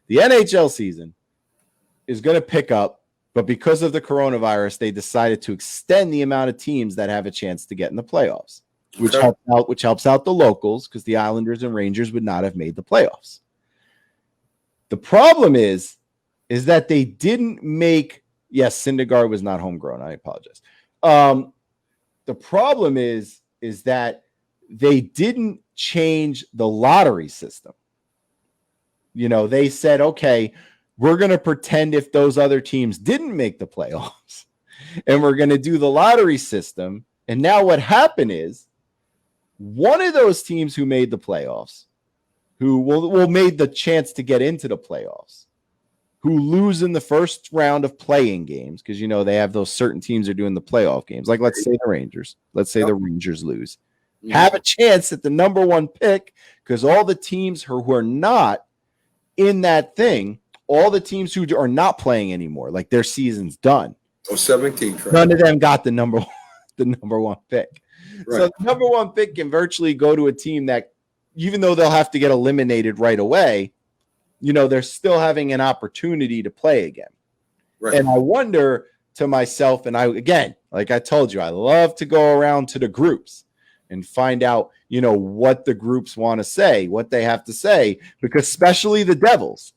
The NHL season is going to pick up, but because of the coronavirus, they decided to extend the amount of teams that have a chance to get in the playoffs, which helps out the locals because the Islanders and Rangers would not have made the playoffs. The problem is that they didn't make. Yes, Syndergaard was not homegrown. I apologize. The problem is that they didn't change the lottery system. They said, okay, we're going to pretend if those other teams didn't make the playoffs, and we're going to do the lottery system. And now what happened is one of those teams who made the playoffs, who will made the chance to get into the playoffs, who lose in the first round of playing games, because they have those certain teams are doing the playoff games. Like let's say the Rangers. Let's say the Rangers lose. Have a chance at the number one pick, because all the teams who are not in that thing, all the teams who are not playing anymore, like their season's done. So 17, right? None of them got the number one pick. Right. So the number one pick can virtually go to a team that, even though they'll have to get eliminated right away, they're still having an opportunity to play again. Right. And I wonder to myself, and again, like I told you, I love to go around to the groups and find out, what the groups want to say, what they have to say, because especially the Devils.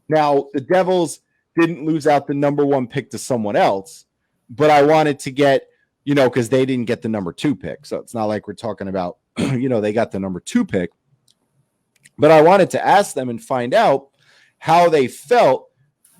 Now, the Devils didn't lose out the number one pick to someone else, but I wanted to get, because they didn't get the number two pick. So it's not like we're talking about, they got the number two pick. But I wanted to ask them and find out how they felt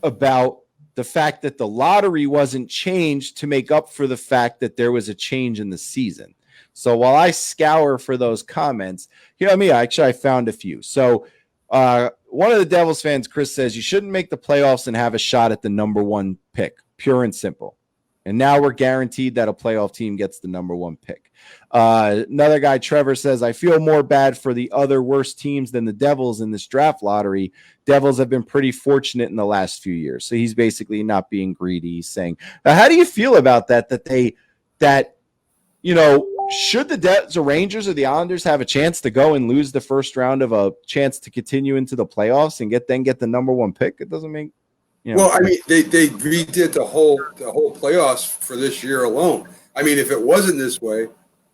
about the fact that the lottery wasn't changed to make up for the fact that there was a change in the season. So while I scour for those comments, I found a few. So one of the Devils fans, Chris, says you shouldn't make the playoffs and have a shot at the number one pick, pure and simple. And now we're guaranteed that a playoff team gets the number one pick. Another guy, Trevor, says, I feel more bad for the other worse teams than the Devils in this draft lottery. Devils have been pretty fortunate in the last few years. So he's basically not being greedy. He's saying, how do you feel about that? Should the Rangers or the Islanders have a chance to go and lose the first round of a chance to continue into the playoffs and get the number one pick? It doesn't make. Well, I mean, they redid the whole playoffs for this year alone. I mean, if it wasn't this way,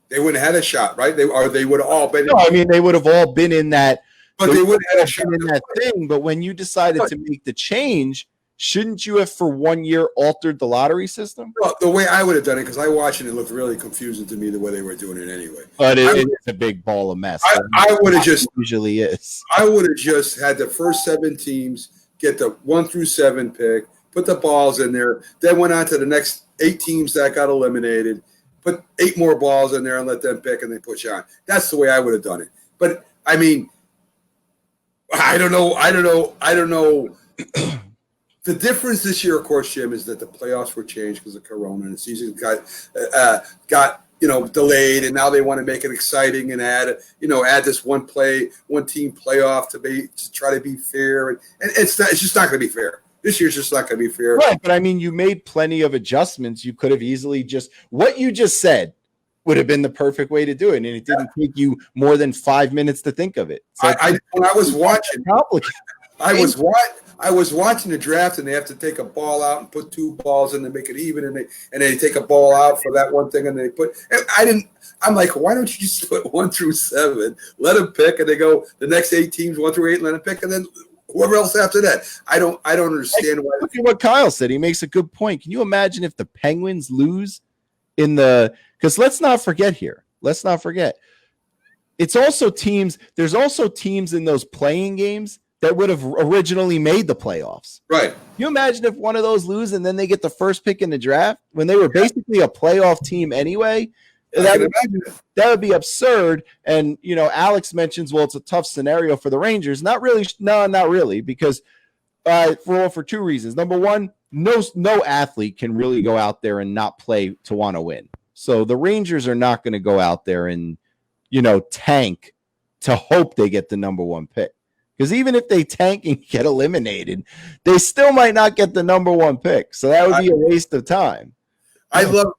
they wouldn't have had a shot, right? They would have all been. No, I mean, they would have all been in that. But they would have had a shot in that thing. But when you decided to make the change, shouldn't you have for 1 year altered the lottery system? Well, the way I would have done it, because I watched it, it looked really confusing to me the way they were doing it anyway. But it's a big ball of mess. I would have just usually is. I would have just had the first 7 teams get the 1 through 7 pick, put the balls in there, then went on to the next 8 teams that got eliminated, put 8 more balls in there and let them pick and they push on. That's the way I would have done it. But I mean, I don't know. The difference this year, of course, Jim, is that the playoffs were changed because of Corona and the season got delayed, and now they want to make it exciting and add this one team playoff to try to be fair, and it's just not going to be fair. This year's just not going to be fair. Right, but I mean, you made plenty of adjustments. You could have easily what you just said would have been the perfect way to do it, and it didn't take you more than 5 minutes to think of it. So when I was watching, I was watching the draft, and they have to take a ball out and put 2 balls in to make it even, and they take a ball out for that one thing, and they put. I'm like, why don't you just put 1 through 7, let them pick, and they go the next 8 teams 1 through 8, and let them pick, and then whoever else after that. I don't understand why. Look at what Kyle said. He makes a good point. Can you imagine if the Penguins lose because let's not forget here. Let's not forget. It's also teams. There's also teams in those playing games that would have originally made the playoffs. Right. Can you imagine if one of those lose and then they get the first pick in the draft when they were basically a playoff team anyway? That would be absurd. And, Alex mentions, well, it's a tough scenario for the Rangers. Not really. No, not really. Because for 2 reasons. Number one, no athlete can really go out there and not play to want to win. So the Rangers are not going to go out there and, tank to hope they get the number one pick. Because even if they tank and get eliminated, they still might not get the number one pick. So that would be a waste of time. I love,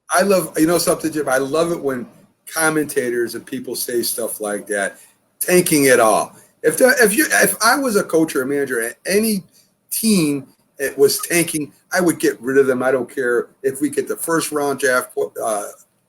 something, Jim. I love it when commentators and people say stuff like that, tanking it all. If I was a coach or a manager at any team was tanking, I would get rid of them. I don't care if we get the first round draft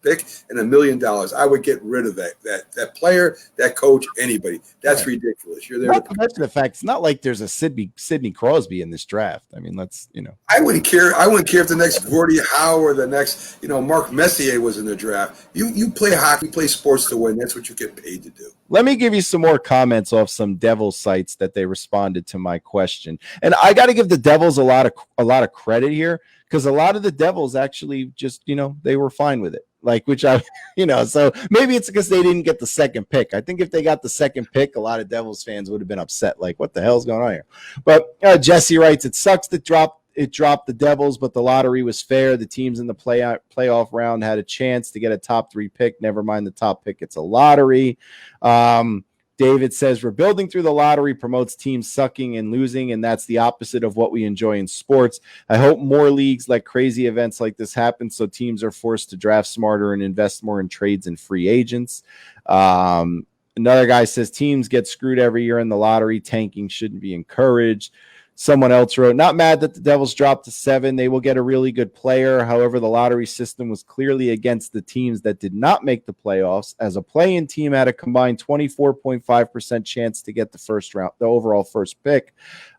pick and $1 million. I would get rid of that player, that coach, anybody. That's ridiculous. You're there. Not to mention the fact it's not like there's a Sidney Crosby in this draft. I mean, I wouldn't care. I wouldn't care if the next Gordie Howe or the next, Mark Messier was in the draft. You play hockey, play sports to win. That's what you get paid to do. Let me give you some more comments off some Devils sites that they responded to my question. And I got to give the Devils a lot of credit here, because a lot of the Devils actually just, they were fine with it. So maybe it's because they didn't get the second pick. I think if they got the second pick, a lot of Devils fans would have been upset. Like, what the hell's going on here? But Jesse writes, it sucks that it dropped the Devils, but the lottery was fair. The teams in the playoff round had a chance to get a top 3 pick. Never mind the top pick. It's a lottery. David says, rebuilding through the lottery promotes teams sucking and losing, and that's the opposite of what we enjoy in sports. I hope more leagues let crazy events like this happen so teams are forced to draft smarter and invest more in trades and free agents. Another guy says, teams get screwed every year in the lottery. Tanking shouldn't be encouraged. Someone else wrote, not mad that the Devils dropped to 7. They will get a really good player. However, the lottery system was clearly against the teams that did not make the playoffs, as a play-in team had a combined 24.5% chance to get the overall first pick.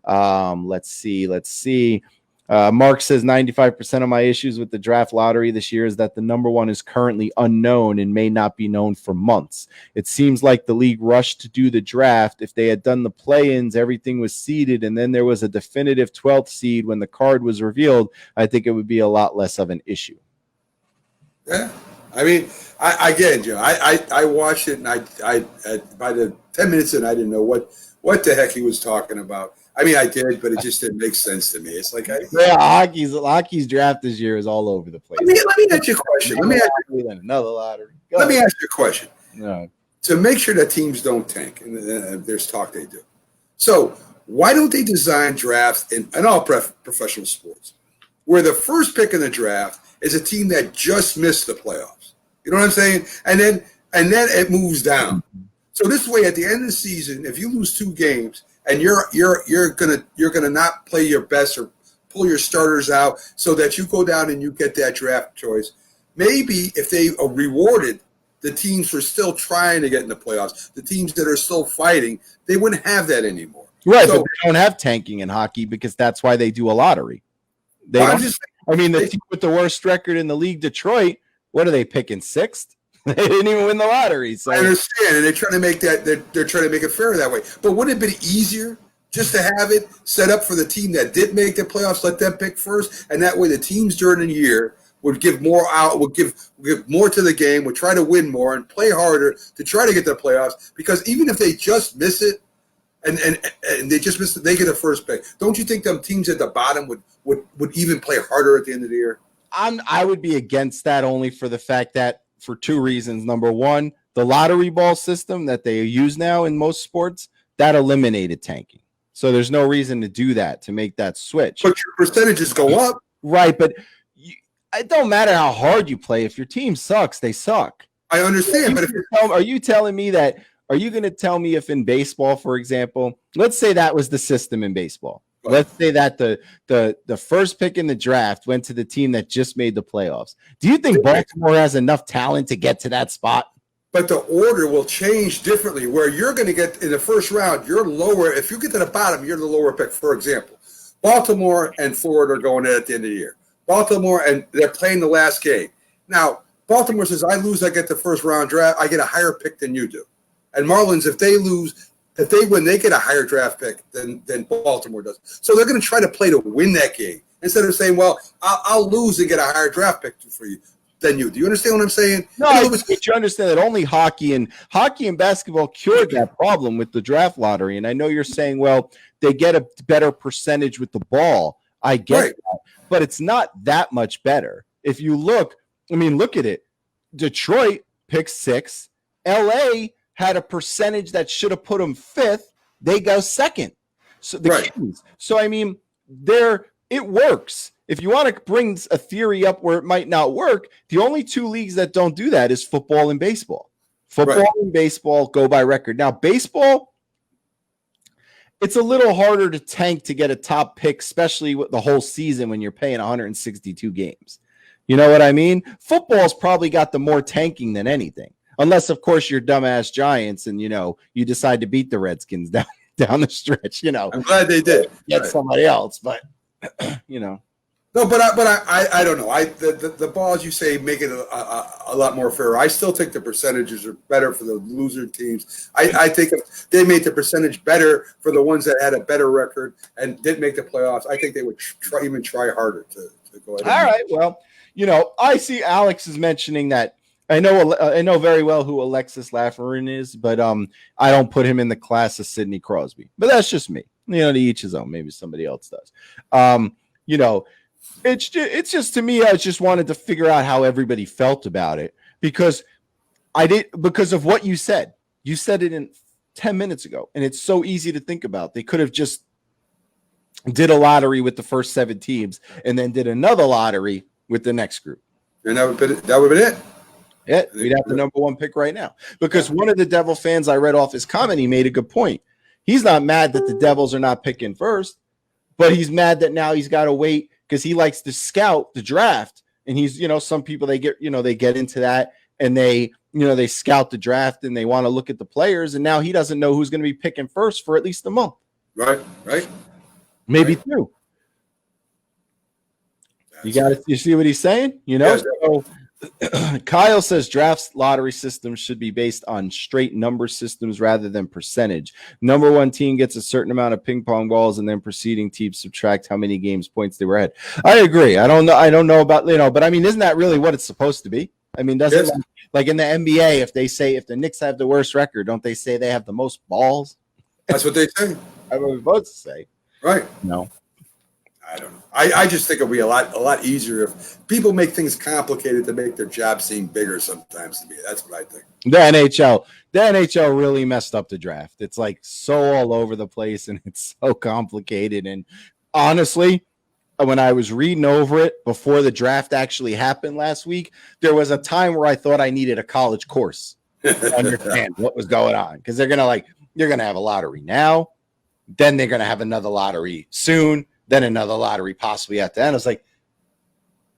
Let's see. Mark says 95% of my issues with the draft lottery this year is that the number 1 is currently unknown and may not be known for months. It seems like the league rushed to do the draft. If they had done the play-ins, everything was seeded, and then there was a definitive 12th seed when the card was revealed, I think it would be a lot less of an issue. Yeah. I mean, again, Joe, I watched it, and I by the 10 minutes in, I didn't know what the heck he was talking about. I mean, I did, but it just didn't make sense to me. It's like, hockey's draft this year is all over the place. Let me ask you a question. Another lottery. Let me ask you a question. No. To make sure that teams don't tank, and there's talk they do. So why don't they design drafts in all professional sports where the first pick in the draft is a team that just missed the playoffs? You know what I'm saying? And then it moves down. So this way, at the end of the season, if you lose 2 games, and you're gonna not play your best or pull your starters out so that you go down and you get that draft choice. Maybe if they rewarded the teams for still trying to get in the playoffs, the teams that are still fighting, they wouldn't have that anymore. Right, so, but they don't have tanking in hockey because that's why they do a lottery. The team with the worst record in the league, Detroit, what are they picking, 6th? They didn't even win the lottery. So I understand, and they're trying to make that they're trying to make it fair that way. But wouldn't it have been easier just to have it set up for the team that did make the playoffs, let them pick first, and that way the teams during the year would give more out, would give more to the game, would try to win more and play harder to try to get the playoffs. Because even if they just miss it, and they just miss it, they get a first pick. Don't you think them teams at the bottom would even play harder at the end of the year? I would be against that only for the fact that. For 2 reasons. Number 1, the lottery ball system that they use now in most sports, that eliminated tanking. So there's no reason to do that, to make that switch. But your percentages go up. Right, but it don't matter how hard you play. If your team sucks, they suck. I understand. Are you telling me that, are you going to tell me if in baseball, for example, let's say that was the system in baseball. Let's say that the first pick in the draft went to the team that just made the playoffs. Do you think Baltimore has enough talent to get to that spot? But the order will change differently, where you're going to get in the first round, you're lower. If you get to the bottom, you're the lower pick. For example, Baltimore and Florida are going in at the end of the year. Baltimore, and they're playing the last game. Now, Baltimore says, I lose, I get the first round draft. I get a higher pick than you do. And Marlins, if they lose, if they win, they get a higher draft pick than Baltimore does. So they're going to try to play to win that game instead of saying, well, I'll lose and get a higher draft pick for you than you. Do you understand what I'm saying? No, I you understand that only hockey and basketball cured that problem with the draft lottery. And I know you're saying, well, they get a better percentage with the ball. I get that. But it's not that much better. If you look at it. Detroit picked 6. LA had a percentage that should have put them 5th. They go 2nd. So Kings. So it works. If you want to bring a theory up where it might not work, the only 2 leagues that don't do that is football and baseball. Football and baseball go by record. Now, baseball, it's a little harder to tank to get a top pick, especially with the whole season when you're paying 162 games. You know what I mean? Football's probably got the more tanking than anything, unless, of course, you're dumbass Giants and, you decide to beat the Redskins down the stretch. I'm glad they did. Get somebody else, but, No, but I don't know. The balls you say make it a lot more fair. I still think the percentages are better for the loser teams. I think if they made the percentage better for the ones that had a better record and didn't make the playoffs, I think they would try harder to go ahead. All right. Well, I see Alex is mentioning that. I know very well who Alexis Lafreniere is, but I don't put him in the class of Sidney Crosby. But that's just me. To each his own. Maybe somebody else does. It's just to me, I just wanted to figure out how everybody felt about it because of what you said. You said it in 10 minutes ago, and it's so easy to think about. They could have just did a lottery with the first 7 teams and then did another lottery with the next group. And that would have been it. Yeah, we'd have the number 1 pick right now. Because one of the Devil fans I read off his comment, he made a good point. He's not mad that the Devils are not picking first, but he's mad that now he's got to wait because he likes to scout the draft. And he's, some people they get into that and they scout the draft and they want to look at the players. And now he doesn't know who's going to be picking first for at least a month. Right. Maybe 2. You see what he's saying? Yes. So, Kyle says drafts lottery systems should be based on straight number systems rather than percentage. Number 1 team gets a certain amount of ping pong balls and then preceding teams subtract how many games points they were ahead. I agree. I don't know about, but I mean, isn't that really what it's supposed to be? I mean, doesn't like in the NBA, if the Knicks have the worst record, don't they say they have the most balls? That's what they say. That's what we're supposed to say. Right. No. I don't know. I just think it'll be a lot easier if people make things complicated to make their job seem bigger sometimes to me. That's what I think. The NHL really messed up the draft. It's like so all over the place and it's so complicated. And honestly, when I was reading over it before the draft actually happened last week, there was a time where I thought I needed a college course to understand what was going on. Because they're going to have a lottery now. Then they're going to have another lottery soon. Then another lottery possibly at the end. I was like,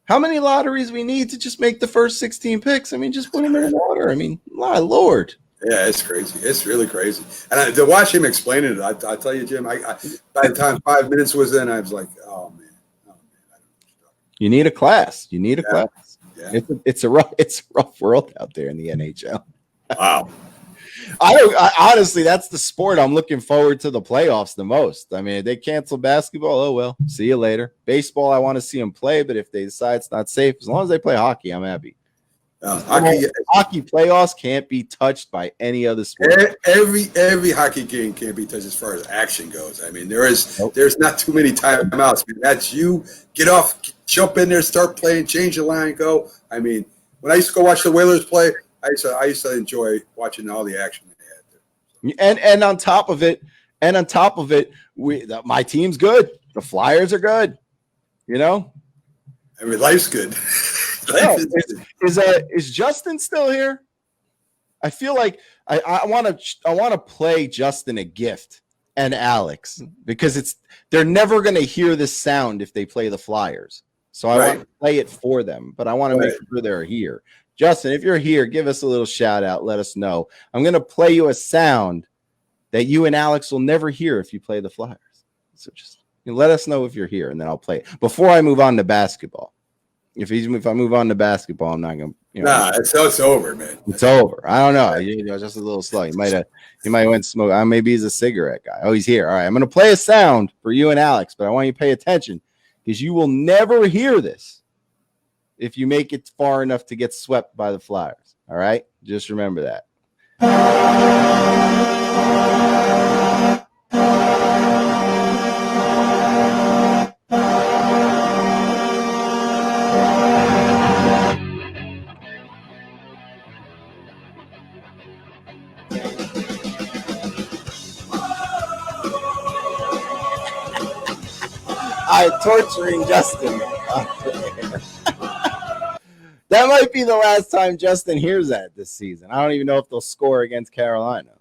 how many lotteries we need to just make the first 16 picks? I mean, just put them in order. I mean, my Lord. Yeah, it's crazy. It's really crazy. And to watch him explaining it, I tell you, Jim, I by the time 5 minutes was in, I was like, oh, man. I don't know. You need a class. You need a class. Yeah. It's a rough world out there in the NHL. Wow. I honestly, that's the sport I'm looking forward to the playoffs the most. I mean, if they cancel basketball, oh well, see you later. Baseball, I want to see them play, but if they decide it's not safe, as long as they play hockey, I'm happy. Hockey playoffs can't be touched by any other sport. Every hockey game can't be touched as far as action goes. I mean, there's not too many timeouts. I mean, that's you get off, jump in there, start playing, change the line, go. I mean, when I used to go watch the Whalers play, I used to enjoy watching all the action they had there. And on top of it, my team's good. The Flyers are good. I mean, life's good. Is Justin still here? I feel like I want to play Justin a gift and Alex because they're never going to hear this sound if they play the Flyers. So I want to play it for them, but I want to make sure they're here. Justin, if you're here, give us a little shout out. Let us know. I'm going to play you a sound that you and Alex will never hear if you play the Flyers. So just let us know if you're here, and then I'll play it. Before I move on to basketball. If I move on to basketball, I'm not going to. Nah, it's over, man. It's over. I don't know. Just a little slow. He might went smoke. Maybe he's a cigarette guy. Oh, he's here. All right, I'm going to play a sound for you and Alex, but I want you to pay attention because you will never hear this if you make it far enough to get swept by the Flyers. All right? Just remember that. I'm torturing Justin. That might be the last time Justin hears that this season. I don't even know if they'll score against Carolina.